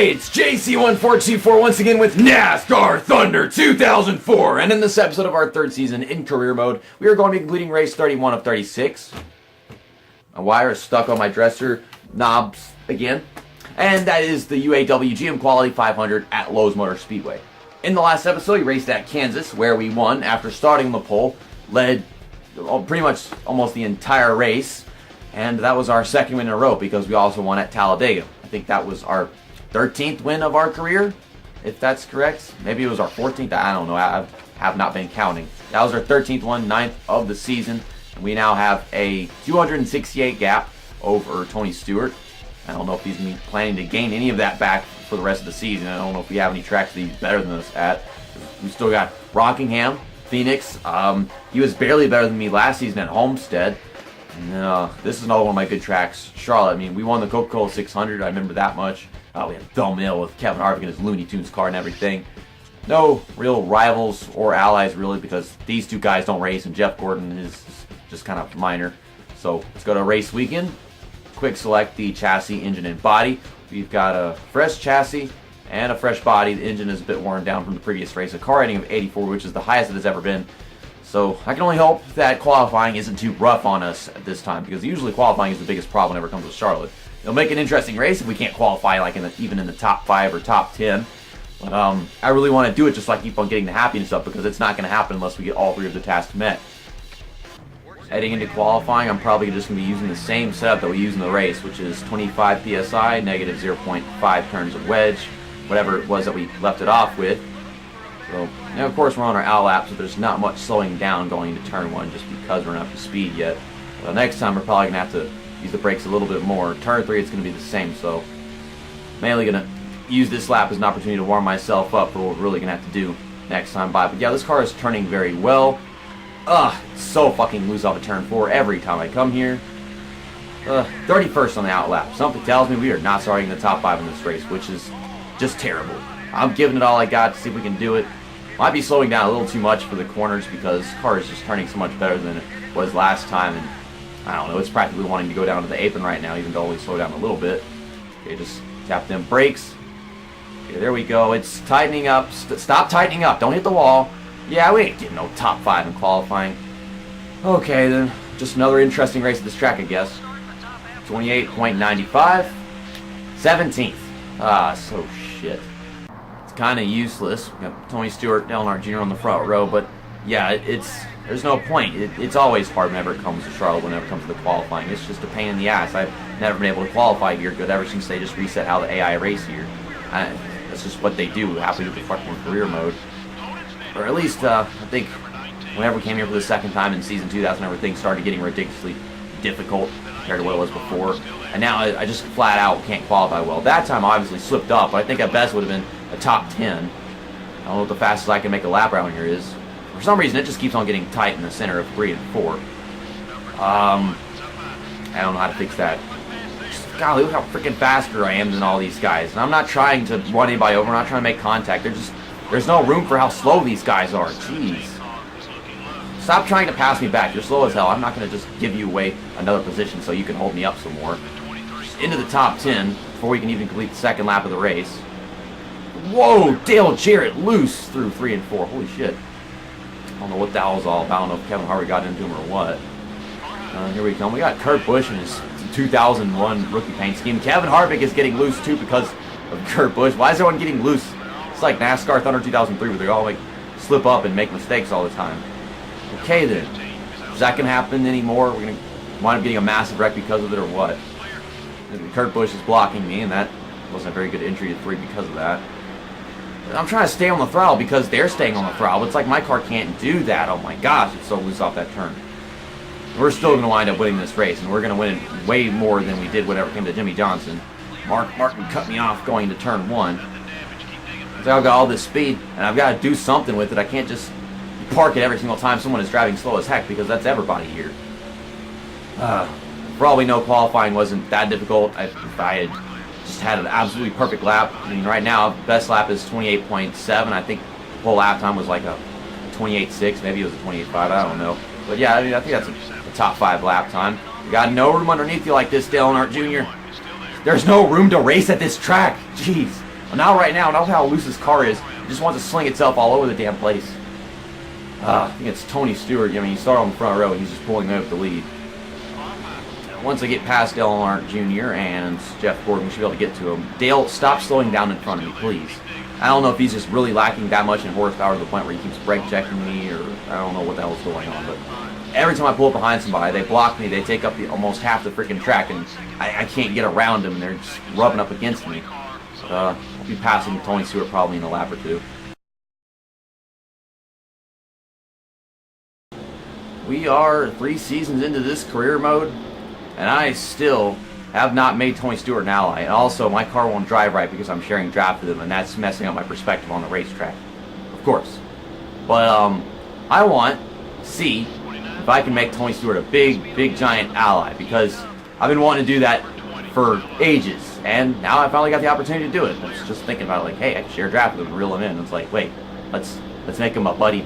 Hey, it's JC14244 once again with NASCAR Thunder 2004. And in this episode of our third season in career mode, we are going to be completing race 31 of 36. My wire is stuck on my dresser knobs again. And that is the UAW GM Quality 500 at Lowe's Motor Speedway. In the last episode, we raced at Kansas, where we won after starting the pole, led pretty much almost the entire race. And that was our second win in a row because we also won at Talladega. I think that was our 13th win of our career, if that's correct. Maybe it was our 14th. I don't know. I have not been counting. That was our 13th one, 9th of the season. And we now have a 268 gap over Tony Stewart. I don't know if he's planning to gain any of that back for the rest of the season. I don't know if we have any tracks that he's better than us at. We still got Rockingham, Phoenix. He was barely better than me last season at Homestead. No, this is another one of my good tracks. Charlotte, I mean, we won the Coca-Cola 600. I remember that much. We had Bell Mill with Kevin Harvick and his Looney Tunes car and everything. No real rivals or allies, really, because these two guys don't race, and Jeff Gordon is just kind of minor. So let's go to race weekend. Quick select the chassis, engine, and body. We've got a fresh chassis and a fresh body. The engine is a bit worn down from the previous race. A car rating of 84, which is the highest it has ever been. So I can only hope that qualifying isn't too rough on us at this time, because usually qualifying is the biggest problem whenever it comes to Charlotte. It'll make an interesting race if we can't qualify like even in the top 5 or top 10. But I really want to do it just so I keep on getting the happiness up, because it's not going to happen unless we get all 3 of the tasks met. Heading into qualifying, I'm probably just going to be using the same setup that we use in the race, which is 25 PSI, negative 0.5 turns of wedge, whatever it was that we left it off with. So, now of course we're on our out lap, so there's not much slowing down going into turn 1 just because we're not up to speed yet. Next time we're probably going to have to use the brakes a little bit more. Turn 3 it's going to be the same, so mainly going to use this lap as an opportunity to warm myself up for what we're really going to have to do next time by. But yeah, this car is turning very well. It's so fucking loose off of turn 4 every time I come here. 31st on the out lap. Something tells me we are not starting in the top 5 in this race, which is just terrible. I'm giving it all I got to see if we can do it. Might be slowing down a little too much for the corners because the car is just turning so much better than it was last time, and I don't know, it's practically wanting to go down to the apron right now, even though we slow down a little bit. Okay, just tap them brakes. Okay, there we go. It's tightening up. Stop tightening up. Don't hit the wall. Yeah, we ain't getting no top 5 in qualifying. Okay, then. Just another interesting race at this track, I guess. 28.95. 17th. So shit. It's kind of useless. We got Tony Stewart, Dale Earnhardt Jr. on the front row, but yeah, there's no point. It's always hard whenever it comes to Charlotte, whenever it comes to the qualifying. It's just a pain in the ass. I've never been able to qualify here good ever since they just reset how the AI race here. That's just what they do, happily with the fucking career mode. Or at least, I think, whenever we came here for the second time in Season 2, that's whenever things started getting ridiculously difficult compared to what it was before. And now I just flat out can't qualify well. That time I obviously slipped up, but I think at best would have been a top 10. I don't know what the fastest I can make a lap around here is. For some reason, it just keeps on getting tight in the center of 3 and 4. I don't know how to fix that. Just, golly, look how freaking faster I am than all these guys. And I'm not trying to run anybody over. I'm not trying to make contact. There's no room for how slow these guys are. Jeez. Stop trying to pass me back. You're slow as hell. I'm not going to just give you away another position so you can hold me up some more. Just into the top 10 before we can even complete the second lap of the race. Whoa, Dale Jarrett loose through 3 and 4. Holy shit. I don't know what that was all about. I don't know if Kevin Harvick got into him or what. Here we come. We got Kurt Busch in his 2001 rookie paint scheme. Kevin Harvick is getting loose too because of Kurt Busch. Why is everyone getting loose? It's like NASCAR Thunder 2003 where they all slip up and make mistakes all the time. Okay then. Is that going to happen anymore? We're going to wind up getting a massive wreck because of it or what? Kurt Busch is blocking me, and that wasn't a very good entry to 3 because of that. I'm trying to stay on the throttle because they're staying on the throttle. It's like my car can't do that. Oh my gosh, it's so loose off that turn. We're still going to wind up winning this race, and we're going to win it way more than we did whenever it came to Jimmy Johnson. Martin cut me off going to turn 1. So I've got all this speed, and I've got to do something with it. I can't just park it every single time someone is driving slow as heck, because that's everybody here. For all we know, qualifying wasn't that difficult. If I had just had an absolutely perfect lap. I mean, right now, best lap is 28.7. I think the whole lap time was like a 28.6. Maybe it was a 28.5. I don't know. But yeah, I mean, I think that's a top 5 lap time. You got no room underneath you like this, Dale Earnhardt Jr. There's no room to race at this track. Jeez. Well, now right now, notice how loose this car is. It just wants to sling itself all over the damn place. I think it's Tony Stewart. I mean, he started on the front row, and he's just pulling me up the lead. Once I get past Dale Earnhardt Jr. and Jeff Gordon, we should be able to get to him. Dale, stop slowing down in front of me, please. I don't know if he's just really lacking that much in horsepower to the point where he keeps brake checking me, or I don't know what the hell's going on, but every time I pull up behind somebody, they block me, they take up almost half the freaking track, and I can't get around them, and they're just rubbing up against me. I'll be passing Tony Stewart probably in a lap or two. We are 3 seasons into this career mode, and I still have not made Tony Stewart an ally. And also, my car won't drive right because I'm sharing draft with him, and that's messing up my perspective on the racetrack. Of course. But, I want to see if I can make Tony Stewart a big, giant ally, because I've been wanting to do that for ages, and now I finally got the opportunity to do it. I was just thinking about it, like, hey, I can share a draft with him and reel him in. It's like, wait, let's make him a buddy.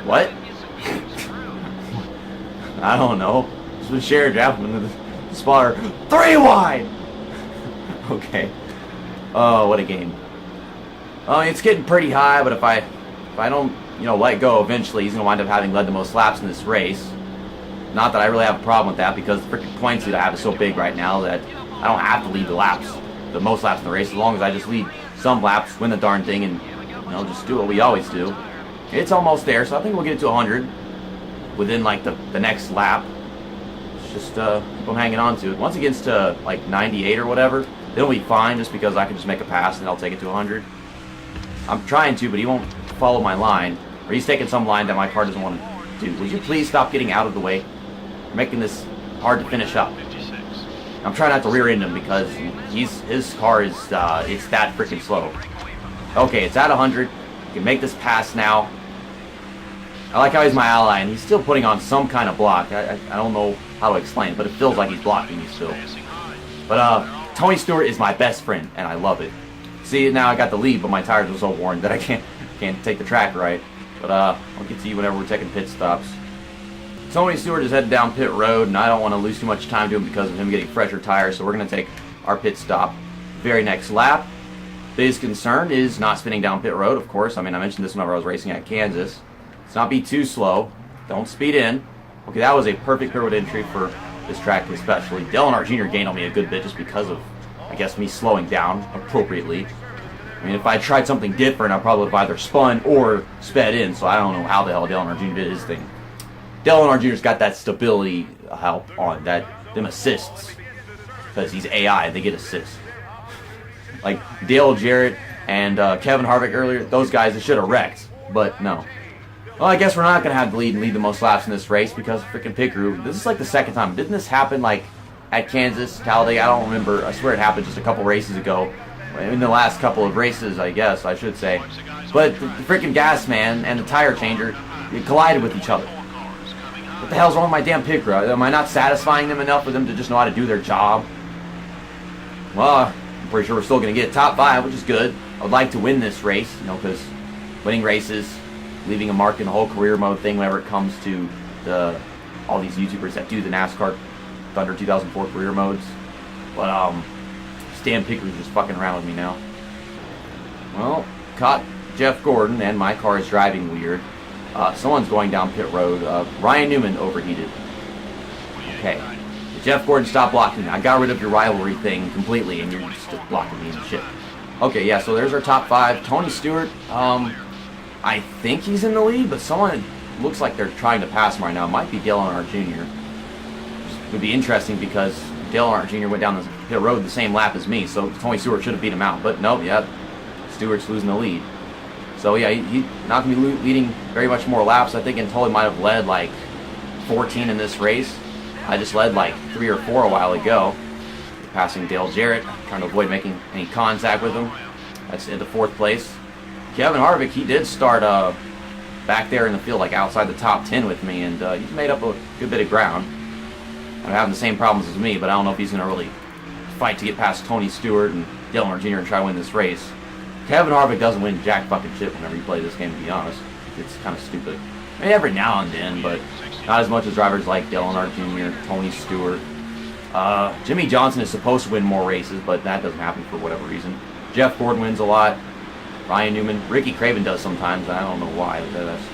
What? I don't know. Just been share a draft with the spotter. 3 wide! Okay. Oh, what a game. It's getting pretty high, but if I don't, let go eventually, he's going to wind up having led the most laps in this race. Not that I really have a problem with that, because the freaking points lead I have is so big right now that I don't have to lead the most laps in the race, as long as I just lead some laps, win the darn thing, and, just do what we always do. It's almost there, so I think we'll get it to 100 within, like, the next lap. It's just keep on hanging on to it. Once it gets to, like, 98 or whatever, then it'll be fine, just because I can just make a pass and I'll take it to 100. I'm trying to, but he won't follow my line. Or he's taking some line that my car doesn't want to do. Would you please stop getting out of the way? You're making this hard to finish up. I'm trying not to rear end him because his car is it's that freaking slow. Okay, it's at 100. We can make this pass now. I like how he's my ally, and he's still putting on some kind of block. I don't know how to explain it, but it feels like he's blocking me still. But Tony Stewart is my best friend, and I love it. See, now I got the lead, but my tires are so worn that I can't take the track right. But I'll get to you whenever we're taking pit stops. Tony Stewart is headed down pit road, and I don't want to lose too much time to him because of him getting fresher tires, so we're going to take our pit stop very next lap. Biggest concern is not spinning down pit road, of course. I mean, I mentioned this whenever I was racing at Kansas. Let's not be too slow. Don't speed in. Okay, that was a perfect pit road entry for this track especially. Dale Earnhardt Jr. gained on me a good bit just because of, I guess, me slowing down appropriately. I mean, if I tried something different, I probably would have either spun or sped in, so I don't know how the hell Dale Earnhardt Jr. did his thing. Dale Earnhardt Jr.'s got that stability help on, them assists, because he's AI, they get assists. Like Dale Jarrett and Kevin Harvick earlier, those guys, they should have wrecked, but no. Well, I guess we're not going to have the lead and lead the most laps in this race because of freaking pit crew. This is like the second time. Didn't this happen like at Kansas, Talladega? I don't remember. I swear it happened just a couple races ago. In the last couple of races, I guess, I should say. But the freaking gas man and the tire changer collided with each other. What the hell's wrong with my damn pit crew? Am I not satisfying them enough for them to just know how to do their job? Well, I'm pretty sure we're still going to get top 5, which is good. I would like to win this race, because winning races, leaving a mark in the whole career mode thing whenever it comes to all these YouTubers that do the NASCAR Thunder 2004 career modes. But, Stan Pickery's just fucking around with me now. Well, caught Jeff Gordon, and my car is driving weird. Someone's going down pit road. Ryan Newman overheated. Okay. Jeff Gordon, stop blocking me. I got rid of your rivalry thing completely, and you're just blocking me and shit. Okay, yeah, so there's our top 5. Tony Stewart, I think he's in the lead, but someone looks like they're trying to pass him right now. It might be Dale Earnhardt Jr. Which would be interesting because Dale Earnhardt Jr. went down the pit road the same lap as me, so Tony Stewart should have beat him out. But nope, yeah, Stewart's losing the lead. So yeah, he's not going to be leading very much more laps. I think in total he might have led like 14 in this race. I just led like 3 or 4 a while ago. Passing Dale Jarrett, trying to avoid making any contact with him. That's in the 4th place. Kevin Harvick, he did start back there in the field, like outside the top 10 with me, and he's made up a good bit of ground. I'm having the same problems as me, but I don't know if he's going to really fight to get past Tony Stewart and Dale Earnhardt Jr. and try to win this race. Kevin Harvick doesn't win jack fucking shit whenever you play this game, to be honest. It's kind of stupid. I mean, every now and then, but not as much as drivers like Dale Earnhardt Jr., Tony Stewart. Jimmy Johnson is supposed to win more races, but that doesn't happen for whatever reason. Jeff Gordon wins a lot. Ryan Newman. Ricky Craven does sometimes. I don't know why. That's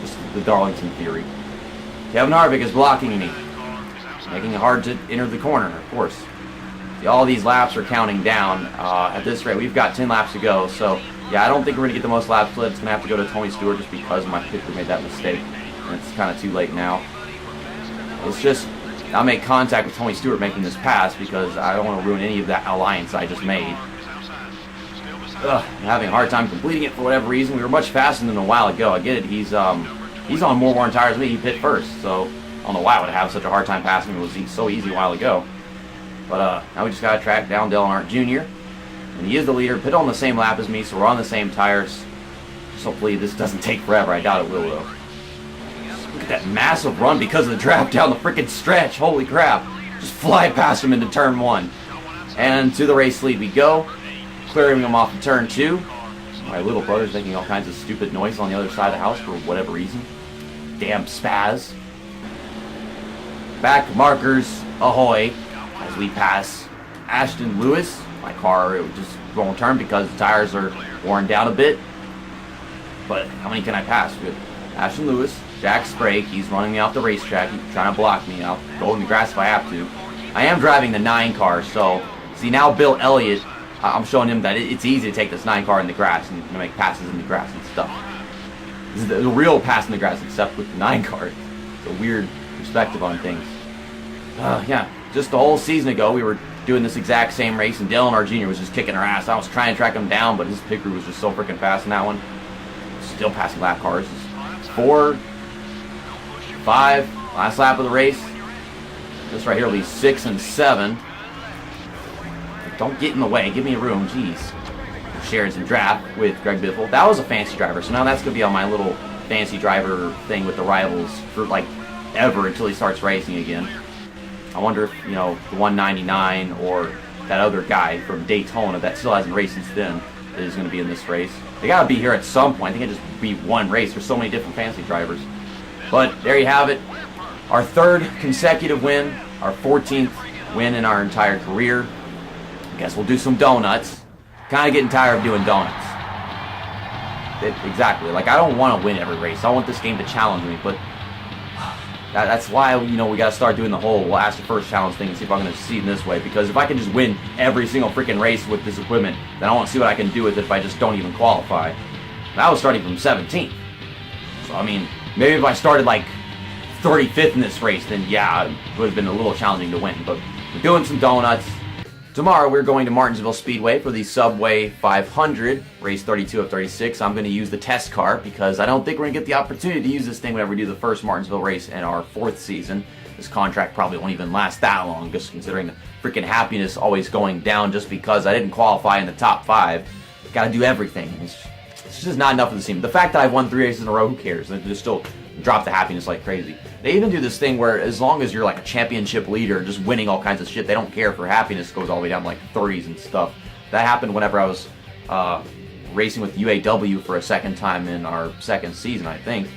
just the Darlington theory. Kevin Harvick is blocking me, making it hard to enter the corner, of course. See, all these laps are counting down. At this rate, we've got 10 laps to go, so yeah, I don't think we're going to get the most laps split. It's going to have to go to Tony Stewart just because my picker made that mistake, and it's kind of too late now. It's just, I'll make contact with Tony Stewart making this pass because I don't want to ruin any of that alliance I just made. I'm having a hard time completing it for whatever reason. We were much faster than a while ago. I get it. He's on more worn tires than me. He pit first, so I don't know why I would have such a hard time passing him. It was so easy a while ago. But now we just got to track down Dale Earnhardt Jr. And he is the leader. Pit on the same lap as me, so we're on the same tires. Just hopefully this doesn't take forever. I doubt it will, though. Look at that massive run because of the draft down the freaking stretch. Holy crap. Just fly past him into turn 1. And to the race lead we go. Clearing him off of turn 2. My little brother's making all kinds of stupid noise on the other side of the house for whatever reason. Damn spaz. Back markers ahoy as we pass Ashton Lewis. My car just won't turn because the tires are worn down a bit. But how many can I pass? Good. Ashton Lewis, Jack Sprague, he's running me off the racetrack. He's trying to block me. I'll go in the grass if I have to. I am driving the 9 car, so see now Bill Elliott, I'm showing him that it's easy to take this 9 car in the grass and make passes in the grass and stuff. This is the real pass in the grass, except with the 9 car. It's a weird perspective on things. Yeah, just the whole season ago, we were doing this exact same race, and Dale Earnhardt Jr. was just kicking our ass. I was trying to track him down, but his pit crew was just so freaking fast in that one. Still passing lap cars. 4, 5, last lap of the race. This right here will be 6 and 7. Don't get in the way. Give me a room. Jeez. Sharing some draft with Greg Biffle. That was a fancy driver, so now that's going to be on my little fancy driver thing with the rivals for like ever until he starts racing again. I wonder if, you know, the 199 or that other guy from Daytona that still hasn't raced since then is going to be in this race. They got to be here at some point. I think it just be one race. There's so many different fancy drivers. But there you have it. Our 3rd consecutive win. Our 14th win in our entire career. I guess we'll do some donuts. Kind of getting tired of doing donuts. Exactly. Like, I don't want to win every race. I want this game to challenge me, but that's why, you know, we got to start doing the whole we'll ask the first challenge thing and see if I'm going to succeed in this way. Because if I can just win every single freaking race with this equipment, then I want to see what I can do with it if I just don't even qualify. And I was starting from 17th. So, I mean, maybe if I started like 35th in this race, then yeah, it would have been a little challenging to win. But we're doing some donuts. Tomorrow we're going to Martinsville Speedway for the Subway 500, race 32 of 36. I'm going to use the test car because I don't think we're going to get the opportunity to use this thing whenever we do the first Martinsville race in our 4th season. This contract probably won't even last that long, just considering the freaking happiness always going down just because I didn't qualify in the top 5. Got to do everything. It's just not enough of the team. The fact that I've won 3 races in a row, who cares? They just still drop the happiness like crazy. They even do this thing where as long as you're like a championship leader, just winning all kinds of shit, they don't care if your happiness goes all the way down to like 30s and stuff. That happened whenever I was racing with UAW for a 2nd time in our 2nd season, I think.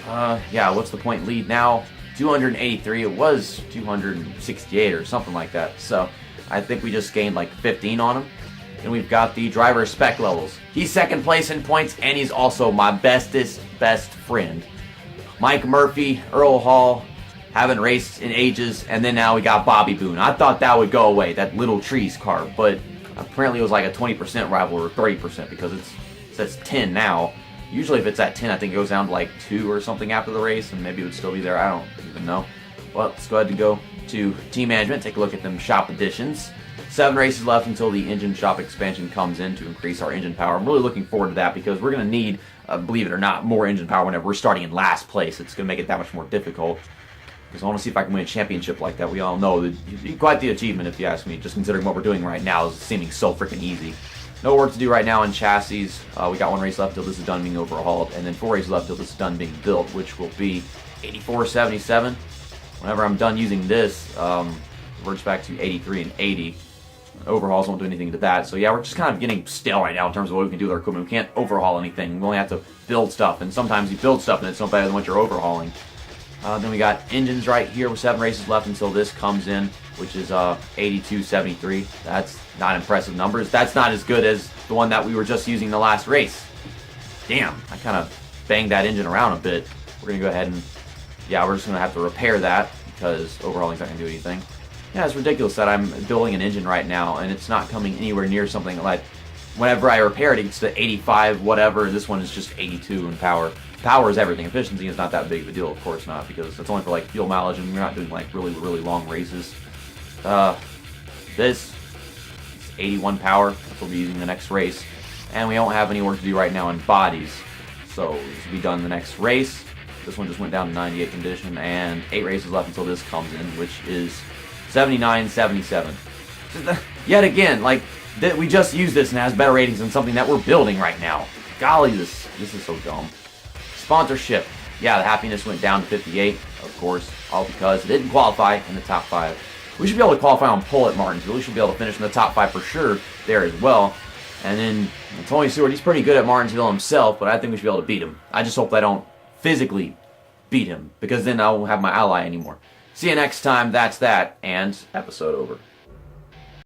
Yeah, what's the point lead now? 283. It was 268 or something like that. So I think we just gained like 15 on him. And we've got the driver spec levels. He's 2nd place in points, and he's also my best friend. Mike Murphy, Earl Hall, haven't raced in ages, and then now we got Bobby Boone. I thought that would go away, that Little Trees car, but apparently it was like a 20% rival or 30% because it says 10 now. Usually if it's at 10, I think it goes down to like 2 or something after the race, and maybe it would still be there. I don't even know. Well, let's go ahead and go to team management, take a look at them shop additions. 7 races left until the engine shop expansion comes in to increase our engine power. I'm really looking forward to that because we're going to need, believe it or not, more engine power whenever we're starting in last place. It's going to make it that much more difficult because I want to see if I can win a championship like that. We all know that it's quite the achievement if you ask me, just considering what we're doing right now is seeming so freaking easy. No work to do right now in chassis. We got 1 race left till this is done being overhauled, and then 4 races left till this is done being built, which will be 84.77. Whenever I'm done using this, reverts back to 83 and 80. Overhauls won't do anything to that. So yeah, we're just kind of getting stale right now in terms of what we can do with our equipment. We can't overhaul anything. We only have to build stuff, and sometimes you build stuff and it's no better than what you're overhauling. Then we got engines right here with 7 races left until this comes in, which is 82.73. That's not impressive numbers. That's not as good as the one that we were just using the last race. Damn, I kind of banged that engine around a bit. We're going to go ahead and, yeah, we're just going to have to repair that because overhauling's not going to do anything. Yeah, it's ridiculous that I'm building an engine right now and it's not coming anywhere near something like, whenever I repair it, it gets to 85 whatever. This one is just 82 in power. Power is everything. Efficiency is not that big of a deal, of course not, because it's only for like fuel mileage and you're not doing like really, really long races. This is 81 power. That's what we'll be using the next race. And we don't have any work to do right now in bodies. So this will be done the next race. This one just went down to 98 condition and 8 races left until this comes in, which is 79.77. Yet again, like, we just used this and it has better ratings than something that we're building right now. Golly, this is so dumb. Sponsorship. Yeah, the happiness went down to 58, of course, all because it didn't qualify in the top 5. We should be able to qualify on pole at Martinsville. We should be able to finish in the top 5 for sure there as well. And then Tony Stewart, he's pretty good at Martinsville himself, but I think we should be able to beat him. I just hope I don't physically beat him, because then I won't have my ally anymore. See you next time. That's that, and episode over.